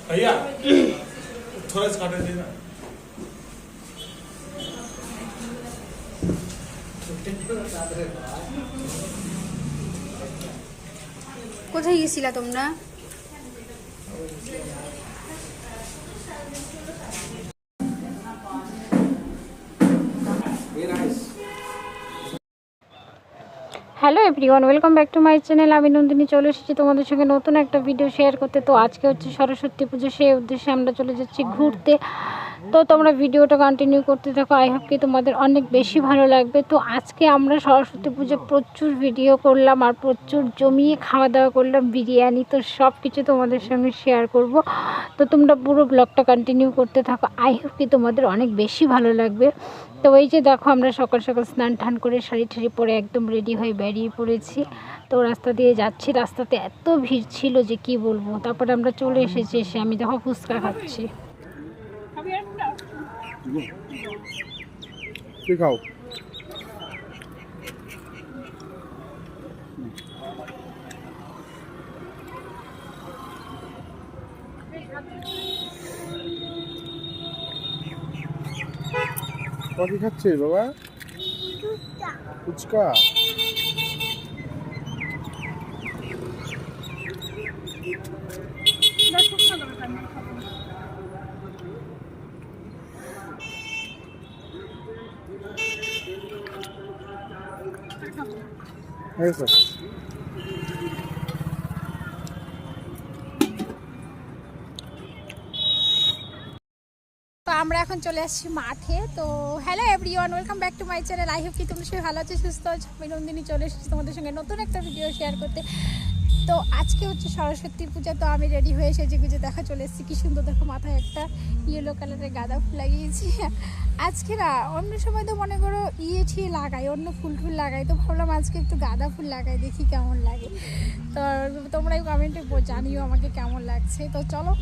भैया थोड़ा सा काट देना। কোথায় গেছিলা তোমরা? Hello everyone, welcome back to my channel. আমি নন্দিনী চলে এসেছি তোমাদের সঙ্গে নতুন একটা ভিডিও শেয়ার করতে। তো আজকে হচ্ছে সরস্বতী পুজো, সেই উদ্দেশ্যে আমরা চলে যাচ্ছি ঘুরতে। তো তোমরা ভিডিওটা কন্টিনিউ করতে থাকো, আই হোপ কি তোমাদের অনেক বেশি ভালো লাগবে। তো আজকে আমরা সরস্বতী পুজো প্রচুর ভিডিও করলাম আর প্রচুর জমিয়ে খাওয়া দাওয়া করলাম, বিরিয়ানি। তো সব কিছু তোমাদের সঙ্গে শেয়ার করব। তো তোমরা পুরো ব্লগটা কন্টিনিউ করতে থাকো, আই হোপ কি তোমাদের অনেক বেশি ভালো লাগবে। তো এই যে দেখো, আমরা সকাল সকাল স্নান টান করে শাড়ি ঠাড়ি পরে একদম রেডি হয়ে বেরিয়ে পড়েছি। তো রাস্তা দিয়ে যাচ্ছি, রাস্তাতে এত ভিড় ছিল যে কি বলবো। তারপরে আমরা চলে এসেছি, এসে আমি দেখো ফুচকা খাচ্ছি। খাও কি খাচ্ছে বাবা? ফুচকা। তো আমরা এখন চলে আসছি মাঠে। তো hello everyone, welcome back to my channel. I hope কি তোমরা সবাই ভালো আছো, সুস্থ আছো। আমি নন্দিনী চলে এসেছি তোমাদের সঙ্গে নতুন একটা ভিডিও শেয়ার করতে। তো আজকে হচ্ছে সরস্বতী পূজা, তো আমি রেডি হয়ে এসেছি, গুজে দেখা চলে এসেছি। কি সুন্দর দেখো, মাথায় একটা ইয়েলো কালারের গাঁদা ফুল লাগিয়েছি। আজকে না, অন্য সময় তো মনে করো ঠিয়ে লাগাই, অন্য ফুল টুল লাগাই। তো ভাবলাম আজকে একটু গাঁদা ফুল লাগাই, দেখি কেমন লাগে। তো তোমরাই কমেন্টে জানিও আমাকে কেমন লাগছে। তো চলো,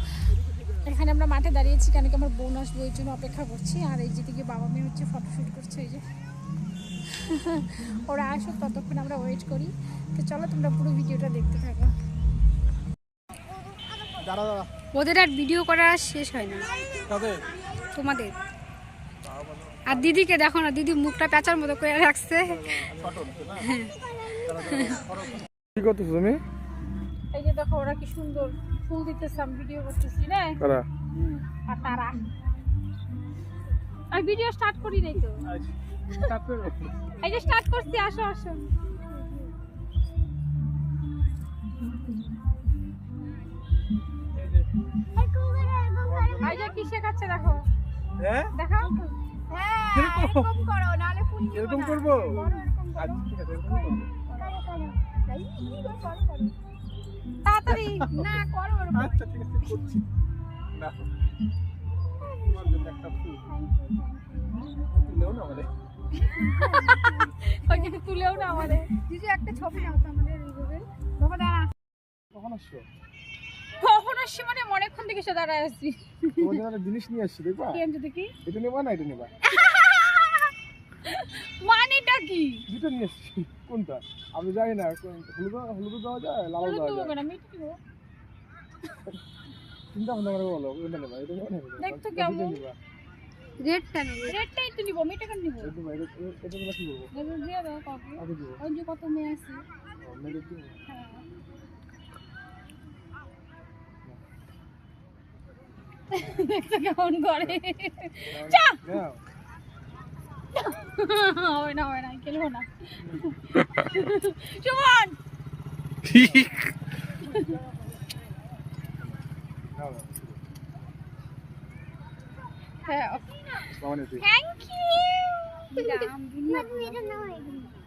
এখানে আমরা মাঠে দাঁড়িয়েছি কেন কি আমার বোন আসবে, ওই জন্য অপেক্ষা করছি। আর এই যেদিকে বাবা মেয়ে হচ্ছে ফটোশ্যুট করছে, এই যে ওরা আসুক, ততক্ষণ আমরা ওয়েট করি। তো চলো, তোমরা পুরো ভিডিওটা দেখতে থাকো। ওদের আর ভিডিও করা শেষ হয় না তোমাদের। আর দিদিকে দেখো না, দিদি মুখটা প্যাঁচার মতো করে রাখছে। এই যে দেখো, ওরা কি সুন্দর ফুল দিতেছে, আমি ভিডিও করতেছি না। আর তারা আর ভিডিও স্টার্ট করি নাই তো, এই যে স্টার্ট করছি। আসো আসো, এই যে কি শেখাচ্ছে দেখো। হ্যাঁ দেখো, হ্যাঁ এরকম করো, নালে ফুল এরকম করব। আচ্ছা ঠিক আছে, এরকম করব। তাড়াতাড়ি না করো। আচ্ছা ঠিক আছে, করছি না। তোমার জন্য একটা ফুল তুলেও না আমাদের, ওকে তুলেও না আমাদের। দিদি একটা ছবি নাও তো আমাদের এইভাবে। বাবা দাঁড়া, কখন আসছো? কখন আসছি মানে অনেকক্ষণ থেকে সে দাঁড়ায় আছি। তোমার জন্য একটা জিনিস নিয়ে আসছি, দেখবা? কি আনছো দেখি? এটা নেবা না এটা নেবা? মানেটা কি? দুটো নিয়ে আসছি, কোনটা আমি জানি না। হলুদ দেওয়া যায়, লাল দেওয়া যায়। চিন্তা ভাবনা করে বলো, কোনটা নেবা? এটা নেবা না দেখ তো কেমন। রেডটা নেব, রেডটাই তো নিব। আমি এটা কেন নিব? এটা নেবা, এটা নেবা কি করব? দেব দিয়ে দাও কাকু। আগে দিব। ওই যে কত মেয়ে আছে। মেরে দিব। হ্যাঁ দেখো কেমন করে। চা নাও। ওই না ওই না, খেলবো না। সুমন নাও। হ্যাঁ সামনে থ্যাংক ইউ।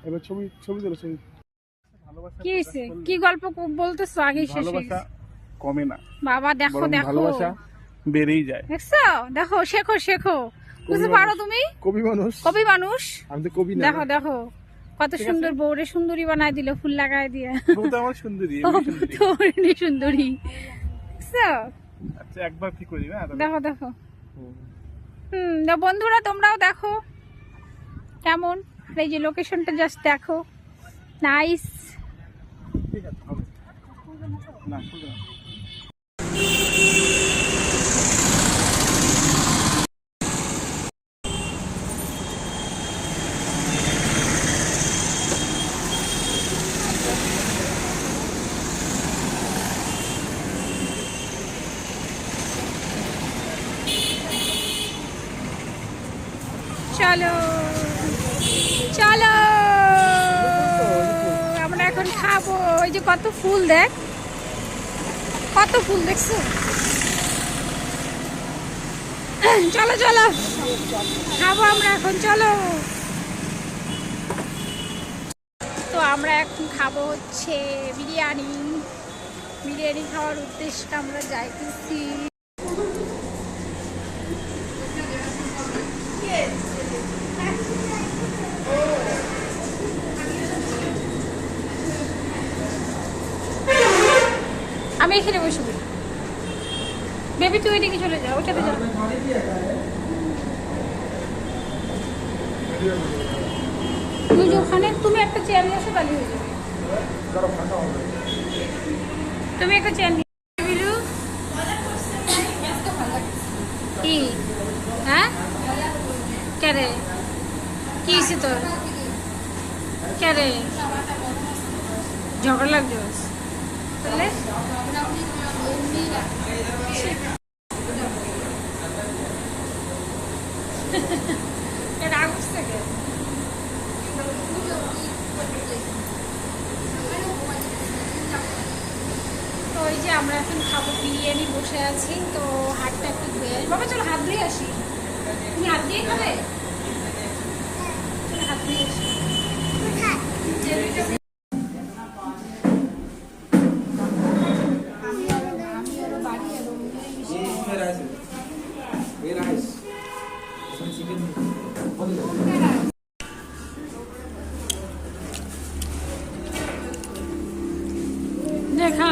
এবার ছবি তোলো, ছবি। ভালোবাসা কি হইছে? কি গল্প বলতেছো? আগে শেষ হয়ে গেছে। ভালোবাসা কমে না বাবা, দেখো দেখো, ভালোবাসা বেড়েই যায়। দেখছো? দেখো, শেখো শেখো, বুঝতে পারো তুমি? কবি মানুষ, কবি মানুষ। আমি তো কবি না। দেখো দেখো, কত সুন্দর বউরে সুন্দরী বানাই দিল, ফুল লাগাই দিয়ে। বউ তো আমার সুন্দরী, তোরনি সুন্দরী। দেখছো? আচ্ছা একবার কি করি না, দেখো দেখো। বন্ধুরা তোমরাও দেখো কেমন। এই যে লোকেশনটা জাস্ট দেখো, নাইস। ঠিক আছে, হবে না, চলো চলো আমরা এখন খাবো। ওই যে কত ফুল, দেখ কত ফুল দেখছো। চলো চলো খাবো আমরা এখন, চলো। তো আমরা এখন খাবো হচ্ছে বিরিয়ানি। বিরিয়ানি খাওয়ার উদ্দেশ্যে আমরা যাইতেছি। আমি এখানে বসবো, বেবি তুই এদিকে চলে যা, ওটাতে যা। তুই যে ওখানে, তুমি একটা চেয়ার নিয়ে আসো, তাহলে হয়ে যাবে। তুমি একটা চেয়ার নিয়ে বিলু। কি হ্যাঁ ক্যারে কি হয়েছে তোর? ক্যারে ঝগড়া লাগছে তাহলে? রাগ উঠছে কে? তো ওই যে আমরা এখন খাবো বিরিয়ানি, বসে আছি। তো হাতটা একটু ধুয়ে আসি। বাবা চলো হাত ধুয়ে আসি। তুমি হাত দিয়ে খাবে? চলো হাত ধুয়ে আসি। দেখা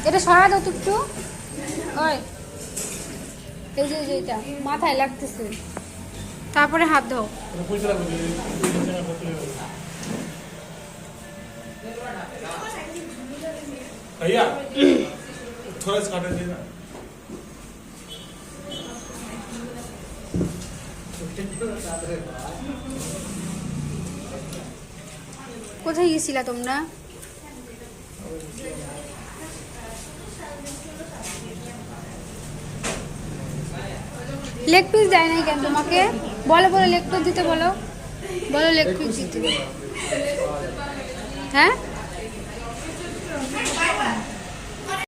এটা সরা দাও তো একটু। ওই এই যে এটা মাথায় লাগতেছে, তারপরে হাত দাও। भैया थोड़ा सा काट देना। কোথায় গেছিলা তোমরা? লেগ পিস দেয় নাই কেন তোমাকে? বলো বলো লেগ পিস দিতে, বলো বলো লেগ পিস দিতে। হ্যাঁ